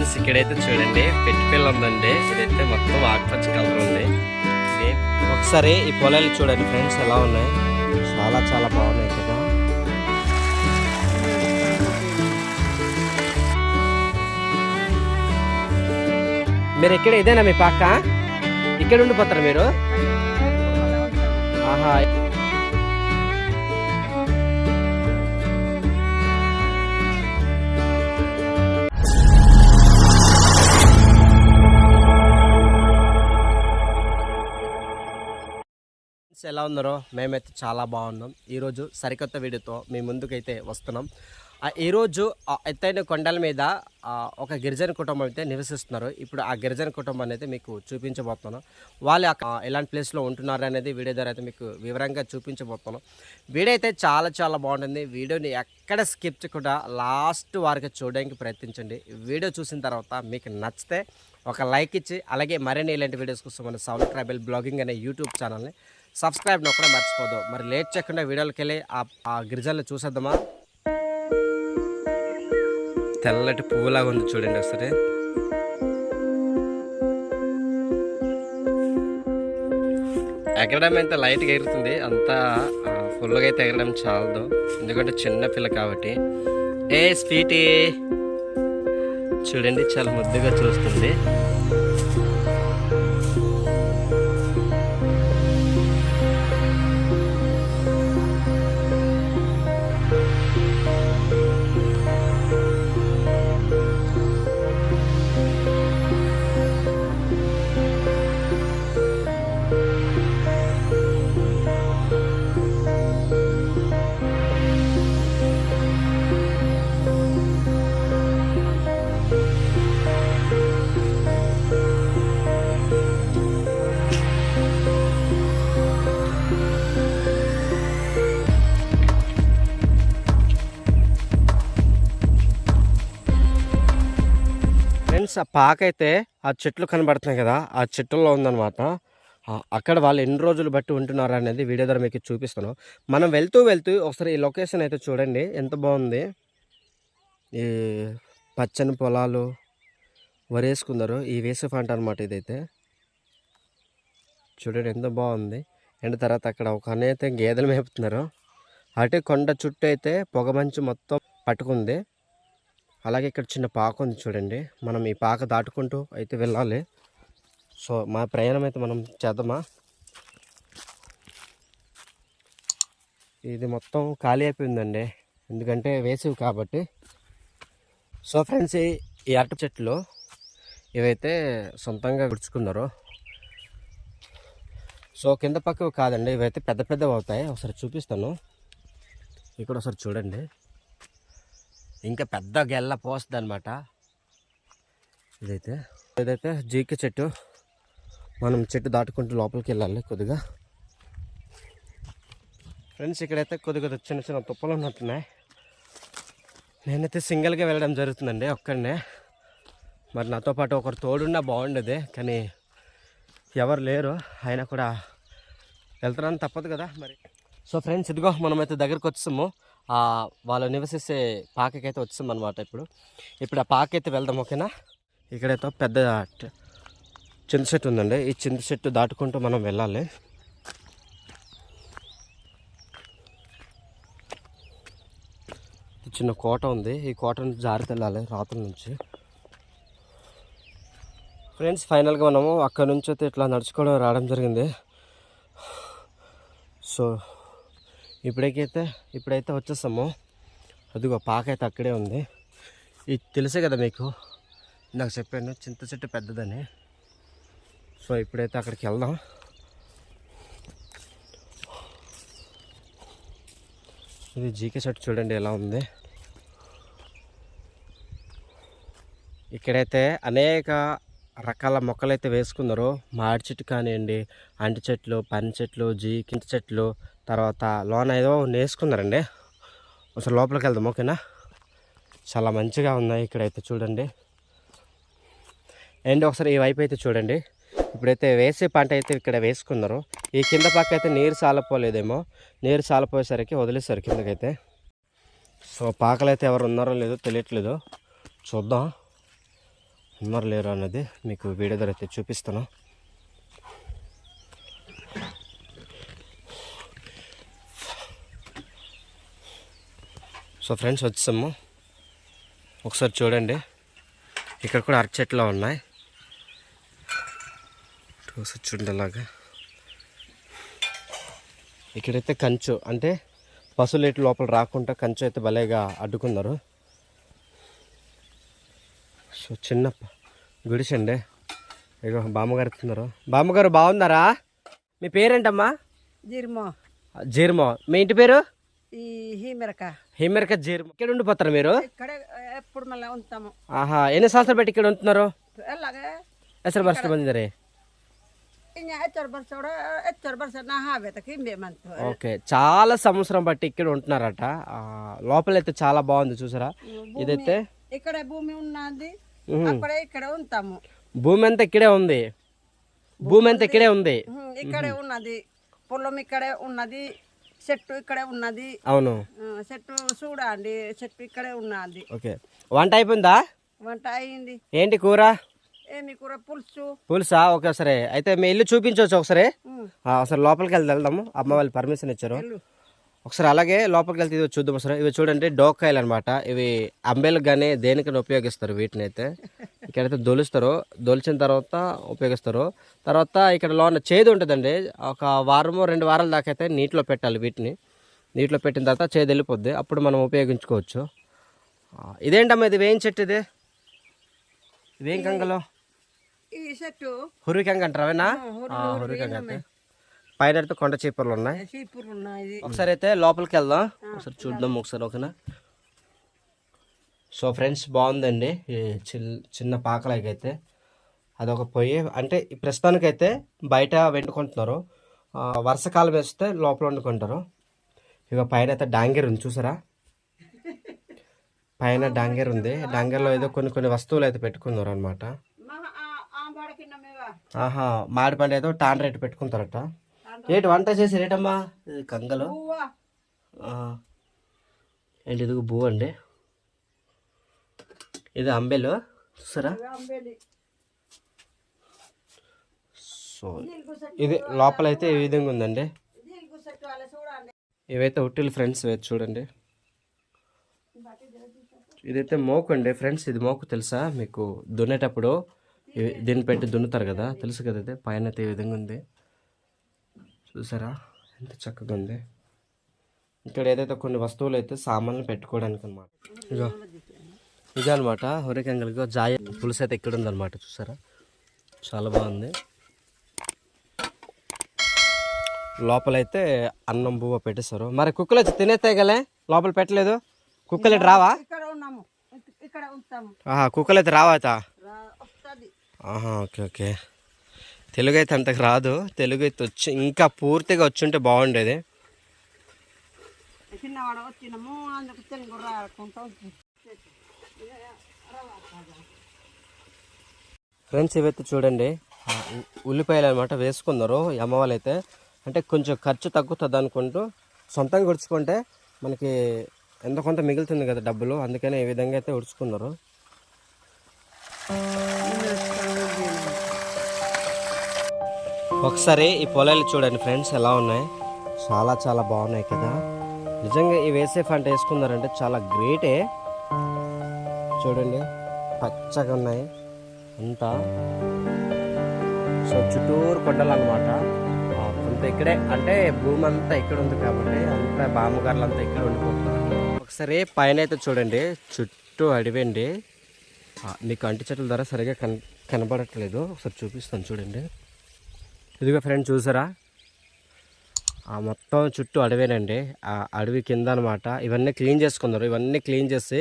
Friends ఇక్కడైతే చూడండి పెట్టి పిల్ల ఉందండి. ఇదైతే మొత్తం ఆకుపచ్చ కలర్ ఉంది. ఒకసారి ఈ పొలాలు చూడండి ఫ్రెండ్స్ ఎలా ఉన్నాయి, చాలా చాలా బాగున్నాయి కదా. మీరు ఇక్కడ ఇదేనా మీ పక్క? ఇక్కడ ఉండిపోతారు మీరు? ఆహా, ఎలా ఉన్నారో? మేమైతే చాలా బాగున్నాం. ఈరోజు సరికొత్త వీడియోతో మీ ముందుకైతే వస్తున్నాం. ఈరోజు ఎత్తైన కొండల మీద ఒక గిరిజన కుటుంబం అయితే నివసిస్తున్నారు. ఇప్పుడు ఆ గిరిజన కుటుంబాన్ని అయితే మీకు చూపించబోతున్నాను. వాళ్ళు ఎలాంటి ప్లేస్లో ఉంటున్నారు అనేది వీడియో ద్వారా అయితే మీకు వివరంగా చూపించబోతున్నాను. వీడియో అయితే చాలా చాలా బాగుంటుంది. వీడియోని ఎక్కడ స్కిప్ చేయకుండా లాస్ట్ వరకు చూడడానికి ప్రయత్నించండి. వీడియో చూసిన తర్వాత మీకు నచ్చితే ఒక లైక్ ఇచ్చి, అలాగే మరిన్ని ఇలాంటి వీడియోస్ కోసం మన సౌల్ ట్రైబల్ బ్లాగింగ్ అనే యూట్యూబ్ ఛానల్ని సబ్స్క్రైబ్ నొక్కడం మర్చిపోదు. మరి లేట్ చేయకుండా వీడియోకి వెళ్ళి ఆ గిరిజనులు చూసేద్దామా? తెల్లటి పువ్వులాగా ఉంది చూడండి ఒకసారి. ఎగరడం అయితే లైట్గా ఎగురుతుంది, అంతా ఫుల్గా అయితే ఎగరడం చాలదు, ఎందుకంటే చిన్న పిల్ల కాబట్టి. ఏ స్వీటీ చూడండి చాలా ముద్దుగా చూస్తుంది. ఫ్రెండ్స్, ఆ పాక అయితే ఆ చెట్లు కనబడుతున్నాయి కదా, ఆ చెట్లలో ఉందన్నమాట. అక్కడ వాళ్ళు ఎన్ని రోజులు బట్టి ఉంటున్నారు అనేది వీడియో ద్వారా మీకు చూపిస్తాను. మనం వెళ్తూ వెళ్తూ ఒకసారి ఈ లొకేషన్ అయితే చూడండి, ఎంత బాగుంది. ఈ పచ్చని పొలాలు, వరేసుకున్నారు. ఈ వేసవి పంట అనమాట ఇదైతే. చూడండి ఎంత బాగుంది. అండ్ తర్వాత అక్కడ ఒక అయితే గేదెలు మేపుతున్నారు. అటే కొండ చుట్టూ అయితే పొగమంచు మొత్తం పట్టుకుంది. అలాగే ఇక్కడ చిన్న పాక ఉంది చూడండి. మనం ఈ పాక దాటుకుంటూ అయితే వెళ్ళాలి. సో మా ప్రయాణం అయితే మనం చేద్దామా? ఇది మొత్తం ఖాళీ అయిపోయిందండి, ఎందుకంటే వేసవి కాబట్టి. సో ఫ్రెండ్స్, ఈ అరటి చెట్లు ఇవైతే సొంతంగా గుడుచుకున్నారు. సో కింద పక్క కాదండి, ఇవైతే పెద్ద పెద్దవి అవుతాయి. ఒకసారి చూపిస్తాను. ఇక్కడ ఒకసారి చూడండి, ఇంకా పెద్ద గెల్ల పోస్తుంది అనమాట. ఇదైతే జీక చెట్టు. మనం చెట్టు దాటుకుంటూ లోపలికి వెళ్ళాలి కొద్దిగా. ఫ్రెండ్స్, ఇక్కడైతే కొద్దిగా చిన్న చిన్న తుప్పలు ఉన్నట్టున్నాయి. నేనైతే సింగిల్గా వెళ్ళడం జరుగుతుందండి, ఒక్కడనే. మరి నాతో పాటు ఒకరు తోడున్నా బాగుండేది, కానీ ఎవరు లేరు. అయినా కూడా వెళ్తున్నాను, తప్పదు కదా మరి. సో ఫ్రెండ్స్, ఇదిగో మనమైతే దగ్గరికి వచ్చాము. వాళ్ళు నివసిస్తే పాకకైతే వచ్చాం అనమాట. ఇప్పుడు ఆ పాకైతే వెళ్దాం, ఓకేనా? ఇక్కడైతే పెద్ద చింత చెట్టు ఉందండి. ఈ చింత చెట్టు దాటుకుంటూ మనం వెళ్ళాలి. చిన్న కోట ఉంది, ఈ కోట నుంచి జారి వెళ్ళాలి రాత్రి నుంచి. ఫ్రెండ్స్, ఫైనల్గా మనము అక్కడ నుంచి అయితే ఇట్లా నడుచుకోవడం రావడం జరిగింది. సో ఇప్పుడైతే వచ్చేస్తాము. అదిగో పాక అయితే అక్కడే ఉంది. ఇది తెలుసే కదా మీకు, నాకు చెప్పాను చింత చెట్టు పెద్దదని. సో ఇప్పుడైతే అక్కడికి వెళ్దాం. ఇది జీకే చెట్టు చూడండి ఎలా ఉంది. ఇక్కడైతే అనేక రకాల మొక్కలు అయితే వేసుకున్నారు. మామిడి చెట్టు కానివ్వండి, అంటి చెట్లు, పని చెట్లు, జీకింత చెట్లు, తర్వాత లోన ఏదో వేసుకున్నారండి. ఒకసారి లోపలికి వెళ్దాం, ఓకేనా? చాలా మంచిగా ఉన్నాయి ఇక్కడైతే చూడండి. అండ్ ఒకసారి ఈ వైపు అయితే చూడండి, ఇప్పుడైతే వేసే పంట అయితే ఇక్కడ వేసుకున్నారు. ఈ కింద పక్క అయితే నీరు సాలపోలేదేమో, నీరు సాలపోయేసరికి వదిలేసారు కిందకైతే. సో పాకలు అయితే ఎవరు ఉన్నారో లేదో తెలియట్లేదు, చూద్దాం. ఉన్నారు లేరు అన్నది మీకు వీడియో ద్వారా అయితే చూపిస్తాను. సో ఫ్రెండ్స్ వచ్చాము, ఒకసారి చూడండి. ఇక్కడ కూడా అరటి చెట్లు ఉన్నాయి. ఒకసారి చూడండి అలాగా. ఇక్కడైతే కంచు, అంటే పశువులు ఎటు లోపల రాకుండా కంచు అయితే భలేగా అడ్డుకున్నారు. సో చిన్న గుడిసండి. ఇగో బామ్మగారు ఎత్తున్నారు. బామ్మగారు బాగున్నారా? మీ పేరేంటమ్మా? జీర్మో. మీ ఇంటి పేరు? హిమెరక జీర్మో. ఇక్కడ ఉండిపోతారు మీరు? ఎప్పుడు మళ్ళీ ఉంటాము. ఆహా, ఎన్ని సంవత్సరాలు బట్టి ఇక్కడ ఉంటున్నారు? ಹೆಸರು ಬರ್ಸ್ಕೊಂಡು ಬಂದಿದ್ದಾರೆ. ఓకే, చాలా సంవత్సరం బట్టి ఇక్కడ ఉంటున్నారట. లోపలైతే చాలా బాగుంది చూసారా. ఇదైతే ఇక్కడ భూమి ఉన్నది, ఇక్కడ ఉంటాము. భూమి అంతా ఇక్కడే ఉంది. భూమి అంతా ఇక్కడే ఉంది. ఇక్కడే ఉన్నది, పొలం ఇక్కడే ఉన్నది, చెట్టు ఇక్కడే ఉన్నది. అవును, చెట్టు చూడండి, చెట్టు ఇక్కడే ఉన్నది. ఓకే, వంట అయిపోయిందా? వంట అయింది. ఏంటి కూర? ఏమి కూర? పులుసా? ఓకే, సరే అయితే మీ ఇల్లు చూపించవచ్చు ఒకసారి. ఒకసారి లోపలికి వెళ్దాము. అమ్మ వాళ్ళు పర్మిషన్ ఇచ్చారు. ఒకసారి అలాగే లోపలికి వెళ్తే ఇది చూద్దాం. ఒకసారి ఇవి చూడండి, డోకాయలు అనమాట. ఇవి అంబేలకు కానీ దేనికైనా ఉపయోగిస్తారు. వీటిని అయితే ఇక్కడైతే దొలుస్తారు. దొలిచిన తర్వాత ఉపయోగిస్తారు. తర్వాత ఇక్కడ లోన చేదు ఉంటుందండి. ఒక వారము 2 వారాల దాకా అయితే నీటిలో పెట్టాలి. వీటిని నీటిలో పెట్టిన తర్వాత చేదు వెళ్ళిపోద్ది, అప్పుడు మనం ఉపయోగించుకోవచ్చు. ఇదేంటమ్మా, ఇది వేయం చెట్టు, ఇదేం కంగలో? హురికంగ అంటారా? హురికంగ అయితే పైన అయితే కొండ చీపుర్లు ఉన్నాయి. ఒకసారి అయితే లోపలికి వెళ్దాం, ఒకసారి చూద్దాం ఒకసారి. ఓకేనా? సో ఫ్రెండ్స్ బాగుందండి. ఈ చిన్న పాకలకైతే అదొక పొయ్యి. అంటే ప్రస్తుతానికైతే బయట వండుకుంటున్నారు. వర్షాకాలం వేస్తే లోపల వండుకుంటారు. ఇక పైన అయితే డాంగర్ ఉంది చూసారా. పైన డాంగర్ ఉంది. డాంగర్లో ఏదో కొన్ని వస్తువులు అయితే పెట్టుకున్నారు అనమాట. ఆహా, మామిడి పండు ఏదో టాన్ రేటు పెట్టుకుంటారట. ఏంటి వంట చేసి రేటమ్మా? ఇది కంగలు ఏంటి? ఇది బూ అండి. ఇది అంబేలు చూసారా. సో ఇది లోపలైతే ఈ విధంగా ఉందండి. ఇవైతే ఉట్టిల్ ఫ్రెండ్స్, చూడండి. ఇదైతే మోకు అండి ఫ్రెండ్స్. ఇది మోకు తెలుసా మీకు? దున్నేటప్పుడు దీన్ని పెట్టి దున్నుతారు కదా, తెలుసు కదా. అయితే పైన అయితే ఈ విధంగా ఉంది చూసారా, ఎంత చక్కగా ఉంది. ఇక్కడ ఏదైతే కొన్ని వస్తువులు అయితే సామాన్లు పెట్టుకోవడానికి అనమాట. ఇగో ఇదే అనమాట హురికంగల్గా జాయ పులుసు అయితే ఇక్కడ ఉందన్నమాట. చూసారా, చాలా బాగుంది. లోపలైతే అన్నం బువ్వ పెట్టేస్తారు. మరి కుక్కలు వచ్చి తినేస్తాయి కదా, లోపల పెట్టలేదు. కుక్కలు అయితే రావా? కుక్కలు అయితే రావాతా? Okay okay. తెలుగు అయితే అంతకు రాదు. తెలుగు అయితే వచ్చి ఇంకా పూర్తిగా వచ్చుంటే బాగుండేది. ఫ్రెండ్స్ ఇవైతే చూడండి, ఉల్లిపాయలు అనమాట వేసుకున్నారు అమ్మ వాళ్ళు అయితే. అంటే కొంచెం ఖర్చు తగ్గుతుంది అనుకుంటూ సొంతంగా ఉడుచుకుంటే మనకి ఎంత కొంత మిగులుతుంది కదా డబ్బులు, అందుకనే ఈ విధంగా అయితే ఉడుచుకున్నారు. ఒకసారి ఈ పొలాలు చూడండి ఫ్రెండ్స్ ఎలా ఉన్నాయి. చాలా చాలా బాగున్నాయి కదా. నిజంగా ఈ వేసే పంట వేసుకున్నారంటే చాలా గ్రేటే. చూడండి పచ్చగా ఉన్నాయి అంతా. సో చుట్టూరు కొండలు అనమాట. కొంత ఇక్కడే అంటే భూమి అంతా ఇక్కడ ఉంది కాబట్టి అంతా బామ్మగారులు అంతా ఇక్కడ ఉండిపోతున్నారు. ఒకసారి పైన అయితే చూడండి, చుట్టూ అడివండి. మీకు అంటి చెట్ల ద్వారా సరిగా కనబడట్లేదు. ఒకసారి చూపిస్తాను చూడండి. ఇదిగో ఫ్రెండ్ చూసారా, మొత్తం చుట్టూ అడవేనండి. ఆ అడవి కింద అనమాట. ఇవన్నీ క్లీన్ చేసుకున్నారు. ఇవన్నీ క్లీన్ చేసి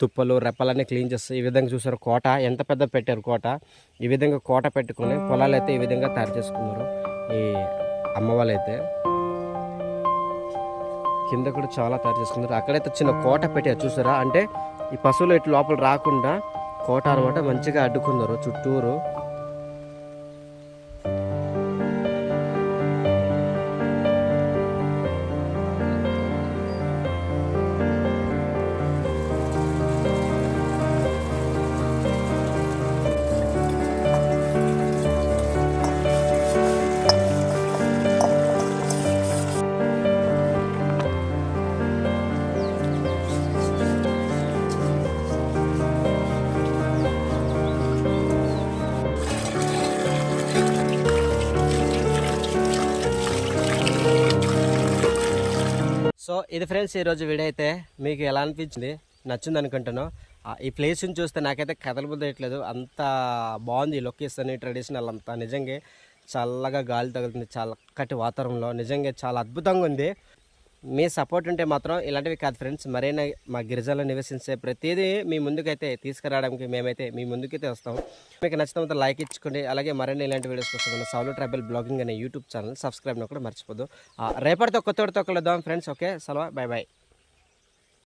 తుప్పలు రెప్పలన్నీ క్లీన్ చేసి ఈ విధంగా చూసారు. కోట ఎంత పెద్ద పెట్టారు కోట. ఈ విధంగా కోట పెట్టుకుని పొలాలు అయితే ఈ విధంగా తయారు చేసుకున్నారు ఈ అమ్మ వాళ్ళు అయితే. కింద కూడా చాలా తయారు చేసుకున్నారు. అక్కడైతే చిన్న కోట పెట్టారు చూసారా. అంటే ఈ పశువులు ఇటు లోపల రాకుండా కోట అనమాట మంచిగా అడ్డుకున్నారు చుట్టూరు. సో ఇది ఫ్రెండ్స్ ఈరోజు వీడియో అయితే మీకు ఎలా అనిపించింది, నచ్చింది అనుకుంటాను. ఈ ప్లేస్ని చూస్తే నాకైతే కదలబుద్దట్లేదు, అంత బాగుంది ఈ లొకేషన్, ట్రెడిషనల్ అంతా. నిజంగా చల్లగా గాలి తగులుతుంది, చల్లటి వాతావరణంలో నిజంగా చాలా అద్భుతంగా ఉంది. మీ సపోర్ట్ ఉంటే మాత్రం ఇలాంటివి కాదు ఫ్రెండ్స్, మరైనా మా గిరిజనలో నివసించే ప్రతిదీ మీ ముందుకైతే తీసుకురావడానికి మేమైతే మీ ముందుకైతే వస్తాం. మీకు నచ్చితే మాత్రం లైక్ ఇచ్చుకోండి. అలాగే మరిన్ని ఇలాంటి వీడియోస్ కోసం మన సౌలో ట్రైబల్ బ్లాగింగ్ అనే యూట్యూబ్ ఛానల్ సబ్స్క్రైబ్ కూడా మర్చిపోదు. రేపటితో కొత్త కలుద్దాం ఫ్రెండ్స్. ఓకే, సెలవు, బాయ్ బాయ్.